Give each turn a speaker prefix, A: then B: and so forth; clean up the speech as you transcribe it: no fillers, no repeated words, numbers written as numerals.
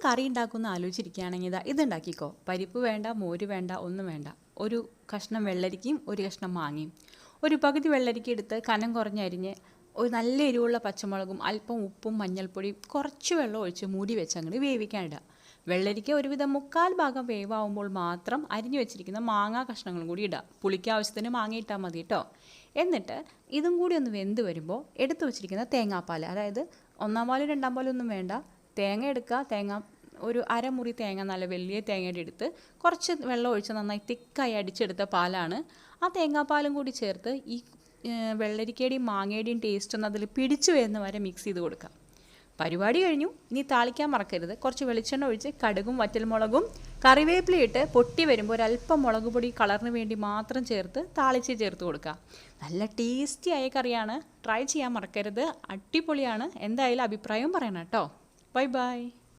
A: കറി ഉണ്ടാക്കുന്ന ആലോചിച്ചിരിക്കുകയാണെങ്കിൽ ഇതാ ഇതുണ്ടാക്കിക്കോ. പരിപ്പ് വേണ്ട, മോര് വേണ്ട, ഒന്നും വേണ്ട. ഒരു കഷ്ണം വെള്ളരിക്കയും ഒരു കഷ്ണം മാങ്ങയും. ഒരു പകുതി വെള്ളരിക്ക എടുത്ത് കനം കുറഞ്ഞരിഞ്ഞ് ഒരു നല്ല എരിവുള്ള പച്ചമുളകും അല്പം ഉപ്പും മഞ്ഞൾപ്പൊടിയും കുറച്ച് വെള്ളം ഒഴിച്ച് മൂടി വെച്ച് അങ്ങോട്ട് വേവിക്കാനിടുക. വെള്ളരിക്ക ഒരുവിധം 1/4 ഭാഗം വേവാകുമ്പോൾ മാത്രം അരിഞ്ഞു വെച്ചിരിക്കുന്ന മാങ്ങാ കഷ്ണങ്ങളും കൂടി ഇടുക. പുളിക്ക് ആവശ്യത്തിന് മാങ്ങ ഇട്ടാൽ മതി കേട്ടോ. എന്നിട്ട് ഇതും കൂടി ഒന്ന് വെന്ത് വരുമ്പോൾ എടുത്തു വെച്ചിരിക്കുന്ന തേങ്ങാപ്പാൽ, അതായത് 1-ാം പാലും 2-ാം പാലും ഒന്നും വേണ്ട, തേങ്ങ എടുക്കുക. തേങ്ങ ഒരു അരമുറി തേങ്ങ നല്ല വലിയ തേങ്ങയുടെ എടുത്ത് കുറച്ച് വെള്ളം ഒഴിച്ച് നന്നായി തിക്കായി അടിച്ചെടുത്ത പാലാണ്. ആ തേങ്ങാപ്പാലും കൂടി ചേർത്ത് ഈ വെള്ളരിക്കയുടെയും മാങ്ങയുടെയും ടേസ്റ്റ് ഒന്ന് അതിൽ പിടിച്ചു വരുന്ന വരെ മിക്സ് ചെയ്ത് കൊടുക്കാം. പരിപാടി കഴിഞ്ഞു. ഇനി താളിക്കാൻ മറക്കരുത്. കുറച്ച് വെളിച്ചെണ്ണ ഒഴിച്ച് കടുകും വറ്റൽമുളകും കറിവേപ്പിലയിട്ട് പൊട്ടി വരുമ്പോൾ ഒരല്പം മുളക് പൊടി കളറിന് വേണ്ടി മാത്രം ചേർത്ത് താളിച്ച് ചേർത്ത് കൊടുക്കുക. നല്ല ടേസ്റ്റിയായ കറിയാണ്. ട്രൈ ചെയ്യാൻ മറക്കരുത്. അടിപൊളിയാണ്. എന്തായാലും അഭിപ്രായവും പറയണം കേട്ടോ. Bye bye.